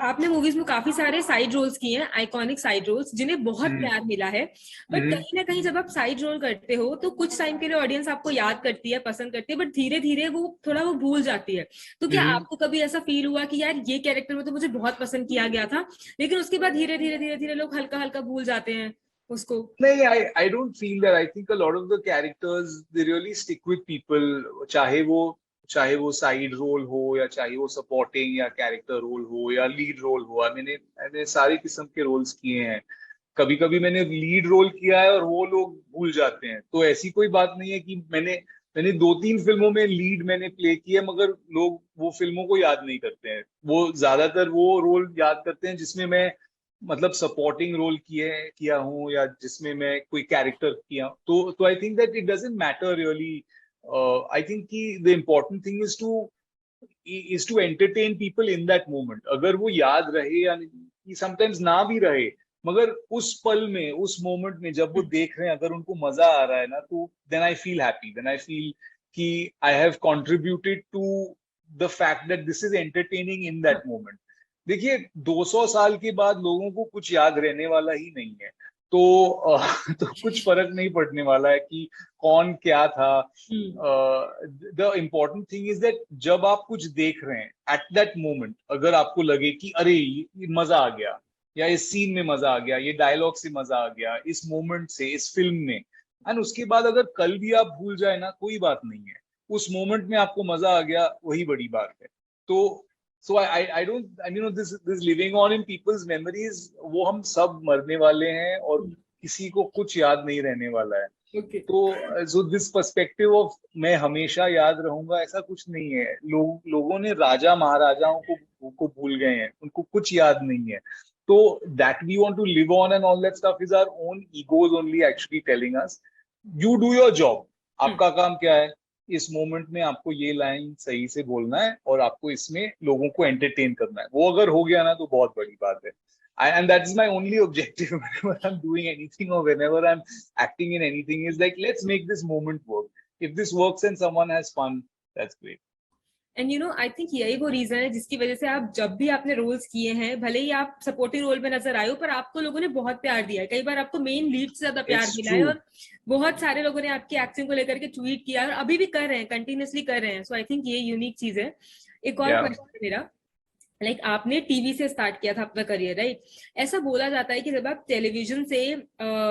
आपने मूवीज में काफी सारे साइड रोल्स किए हैं, आइकॉनिक साइड रोल्स जिन्हें बहुत हम्म। प्यार मिला है। बट हम्म। कहीं ना कहीं जब आप साइड रोल करते हो तो कुछ टाइम के लिए ऑडियंस आपको याद करती है, पसंद करती है, बट धीरे धीरे वो थोड़ा वो भूल जाती है। तो क्या हम्म। आपको कभी ऐसा फील हुआ कि यार ये कैरेक्टर में तो मुझे बहुत पसंद किया गया था, लेकिन उसके बाद धीरे धीरे धीरे धीरे लोग हल्का हल्का भूल जाते हैं उसको? नहीं, I don't feel that. I think a lot of the characters they really stick with people. चाहे वो चाहे वो साइड रोल हो या चाहे वो सपोर्टिंग या कैरेक्टर रोल हो या लीड रोल हो। मैंने मैंने सारे किस्म के रोल्स किए हैं। कभी कभी मैंने लीड रोल किया है और वो लोग भूल जाते हैं। तो ऐसी कोई बात नहीं है कि मैंने मैंने दो तीन फिल्मों में लीड मैंने प्ले किया मगर लोग वो फिल्मों को याद नहीं करते हैं। वो ज्यादातर वो रोल याद करते हैं जिसमें मैं मतलब सपोर्टिंग रोल किया हूँ या जिसमें मैं कोई कैरेक्टर किया। तो I think that it doesn't matter really. I think कि the important thing is to entertain people in that moment. अगर वो याद रहे या समटाइम्स ना भी रहे, मगर उस पल में उस मोमेंट में जब वो देख रहे हैं अगर उनको मजा आ रहा है ना, तो then I feel happy. Then I feel कि I have contributed to the fact that this is entertaining in that moment. देखिए, 200 साल के बाद लोगों को कुछ याद रहने वाला ही नहीं है। तो तो कुछ फर्क नहीं पड़ने वाला है कि कौन क्या था। Hmm. The important thing is that जब आप कुछ देख रहे हैं एट दैट मोमेंट, अगर आपको लगे कि अरे ये मजा आ गया या इस सीन में मजा आ गया, ये डायलॉग से मजा आ गया, इस मोमेंट से, इस फिल्म में, एंड उसके बाद अगर कल भी आप भूल जाए ना, कोई बात नहीं है। उस मोमेंट में आपको मजा आ गया, वही बड़ी बात है। तो I don't, I mean, this living on in people's memories, वो हम सब मरने वाले हैं और किसी को कुछ याद नहीं रहने वाला है। ओके। तो दिस पर्सपेक्टिव ऑफ मैं हमेशा याद रहूंगा, ऐसा कुछ नहीं है। लोगों ने राजा महाराजाओं को भूल गए हैं, उनको कुछ याद नहीं है। तो that we want to live on and all that stuff is our own egos only actually telling us you do your job. आपका काम क्या है? इस मोमेंट में आपको ये लाइन सही से बोलना है और आपको इसमें लोगों को एंटरटेन करना है। वो अगर हो गया ना तो बहुत बड़ी बात है। And that is my only objective whenever I'm doing anything or whenever I'm acting in anything is like, let's make this moment work. If this works and someone has fun, that's great. And you know I think यही वो reason है जिसकी वजह से आप जब भी आपने रोल्स किए हैं, भले ही आप सपोर्टिंग रोल में नजर आए हो, पर आपको लोगों ने बहुत प्यार दिया है। कई बार आपको मेन लीड से ज्यादा प्यार It's मिला है, true. और बहुत सारे लोगों ने आपकी एक्टिंग को लेकर के ट्वीट किया और अभी भी कर रहे हैं, कंटिन्यूअसली कर रहे हैं। सो आई थिंक ये यूनिक चीज है। एक और Yeah. क्वेश्चन है मेरा। आपने टीवी से स्टार्ट किया था अपना करियर, राइट? ऐसा बोला जाता है कि जब आप टेलीविजन से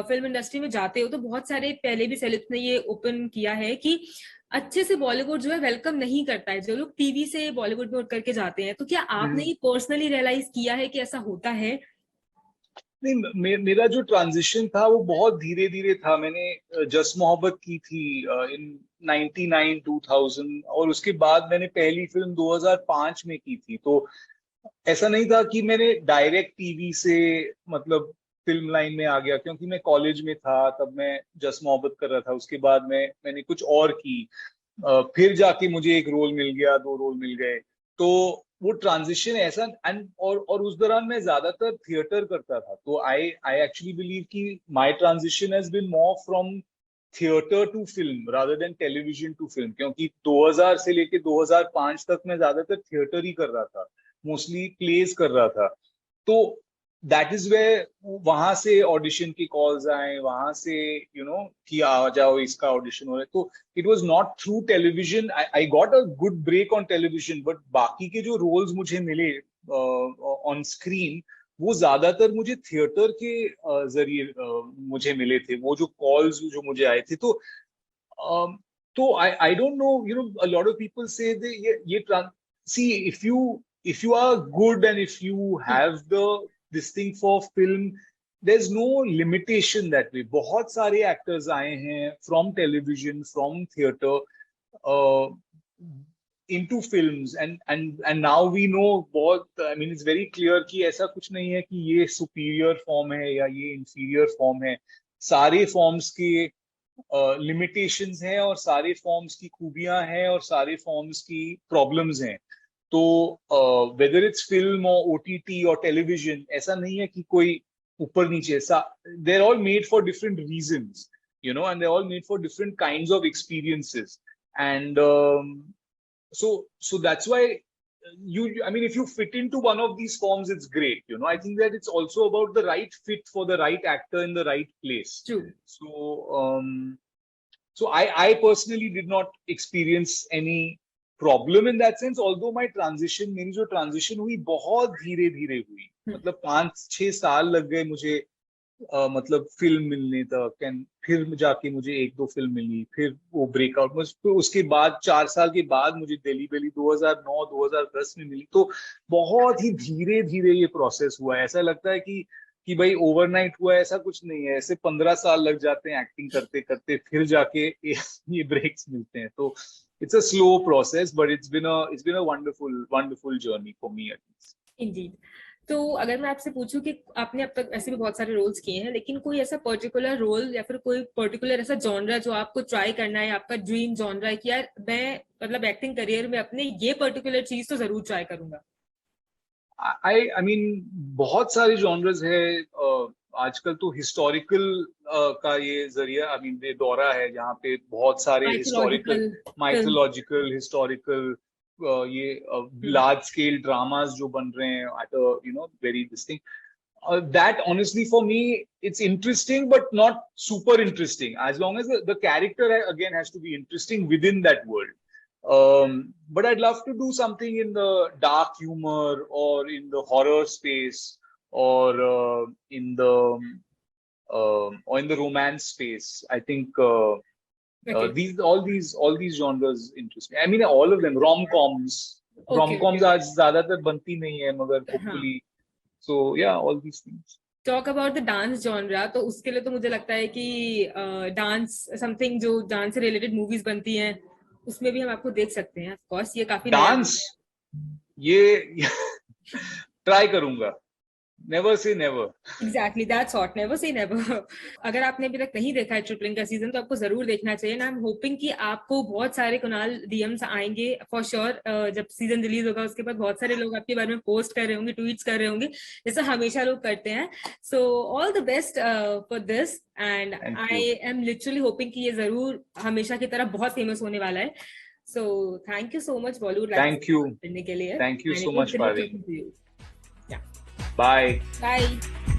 फिल्म इंडस्ट्री में जाते हो तो बहुत सारे पहले भी सेलेब्स ने ये ओपन किया है कि अच्छे से बॉलीवुड जो है वेलकम नहीं करता है जो लोग टीवी से बॉलीवुड में उठ करके जाते हैं। तो क्या आपने ये पर्सनली रियलाइज किया है कि ऐसा होता है? नहीं, मेरा जो ट्रांजिशन था वो बहुत धीरे धीरे था। मैंने जस्ट मोहब्बत की थी इन 99 2000, और उसके बाद मैंने पहली फिल्म 2005 में की थी। तो ऐसा नहीं था कि मैंने डायरेक्ट टीवी से मतलब फिल्म लाइन में आ गया, क्योंकि मैं कॉलेज में था तब मैं जस्ट मोहब्बत कर रहा था। उसके बाद मैंने कुछ और की, फिर जाके मुझे एक रोल मिल गया, दो रोल मिल गए। तो वो ट्रांजिशन ऐसा, एंड और उस दौरान मैं ज्यादातर थिएटर करता था। तो आई आई एक्चुअली बिलीव कि my transition has been more from theatre to film rather than television to film, क्योंकि 2000 से लेके 2005 तक मैं ज्यादातर थिएटर ही कर रहा था, मोस्टली प्लेस कर रहा था। तो दैट इज वे वहां से ऑडिशन की कॉल्स आए, वहां से कि आ जाओ इसका ऑडिशन हो रहा है। तो it was not through television. I got a good break on television, but बाकी के जो रोल्स मुझे मिले ऑन स्क्रीन, वो ज्यादातर मुझे थिएटर के जरिए मुझे मिले थे। वो जो कॉल्स जो मुझे आए थे, um, तो I don't know, a lot of people से दे ये सी, if you are good and if you have this thing for film, there's no limitation that way. बहुत सारे एक्टर्स आए हैं from television, from theater, uh, into films, and now we know बहुत, I mean it's very clear कि ऐसा कुछ नहीं है कि ये superior form है या ये inferior form है। सारे forms के लिमिटेशंस हैं और सारे फॉर्म्स की खूबियां हैं और सारे फॉर्म्स की प्रॉब्लम्स हैं। तो वेदर इट्स फिल्म और ओटीटी और टेलीविजन, ऐसा नहीं है कि कोई ऊपर नीचे। They are all made for different reasons, and they are all made for different kinds of experiences. And so that's why I mean, if you fit into one of these forms, it's great. You know, I think that it's also about the right fit for the right actor in the right place. True. So I personally did not experience any problem in that sense. Although my transition, मेरी जो transition हुई बहुत धीरे धीरे हुई. मतलब 5-6 साल लग गए मुझे मतलब फिल्म मिलने तक, एंड फिर जाके मुझे 1-2 फिल्म मिली, फिर वो ब्रेकआउट में, तो उसके बाद 4 साल के बाद मुझे दिल्ली बेली 2009-2010 में मिली. तो बहुत ही धीरे धीरे ये प्रोसेस हुआ है. ऐसा लगता है कि भाई ओवरनाइट हुआ है, ऐसा कुछ नहीं है. ऐसे 15 साल लग जाते हैं एक्टिंग करते करते, फिर जाके ये ब्रेक्स मिलते हैं. तो it's a slow process, but it's been a wonderful journey for me at least. Indeed. तो अगर मैं आपसे पूछूं कि आपने अब तक ऐसे भी बहुत सारे रोल्स किए हैं, लेकिन कोई ऐसा पर्टिकुलर रोल या फिर कोई पर्टिकुलर ऐसा जॉनरा जो आपको ट्राई करना है, आपका ड्रीम जॉनरा है कि यार मैं मतलब एक्टिंग करियर में अपने ये पर्टिकुलर चीज तो जरूर ट्राई करूंगा? I mean, बहुत सारे जॉनर्स है. आजकल तो हिस्टोरिकल का ये जरिया, आई मीन ये दौरा है जहाँ पे बहुत सारे माइथोलॉजिकल हिस्टोरिकल ये लार्ज स्केल ड्रामास जो बन रहे हैं at a very this thing. That honestly for me it's interesting but not super interesting, as long as the character again has to be interesting within that world. But I'd love to do something in the dark humor or in the horror space, or in the romance space. I think all these genres interest me. I mean, all of them. Rom-coms आज ज्यादातर बनती नहीं है, मगर hopefully. So yeah, all these things. Talk about the dance genre. तो उसके लिए तो मुझे लगता है कि डांस समथिंग जो डांस से रिलेटेड मूवीज बनती हैं उसमें भी हम आपको देख सकते हैं. ऑफ कोर्स ये काफी डांस ये ट्राई करूंगा. Never say never. Exactly, that's what. Never say never. अगर आपने अभी तक नहीं देखा है ट्रिपलिंग का सीजन तो आपको जरूर देखना चाहिए. ना, आई एम होपिंग कि आपको बहुत सारे कुणाल डीएम्स आएंगे फॉर श्योर. जब सीजन रिलीज होगा उसके बाद बहुत सारे लोग आपके बारे में पोस्ट कर रहे होंगे, ट्वीट्स कर रहे होंगे, जैसा हमेशा लोग करते हैं. So all the best for this, and I am literally hopping कि ये जरूर हमेशा की तरह बहुत फेमस होने वाला है. So thank you so much Bollywood करने के लिए. Thank you so much. Yeah. Bye. Bye.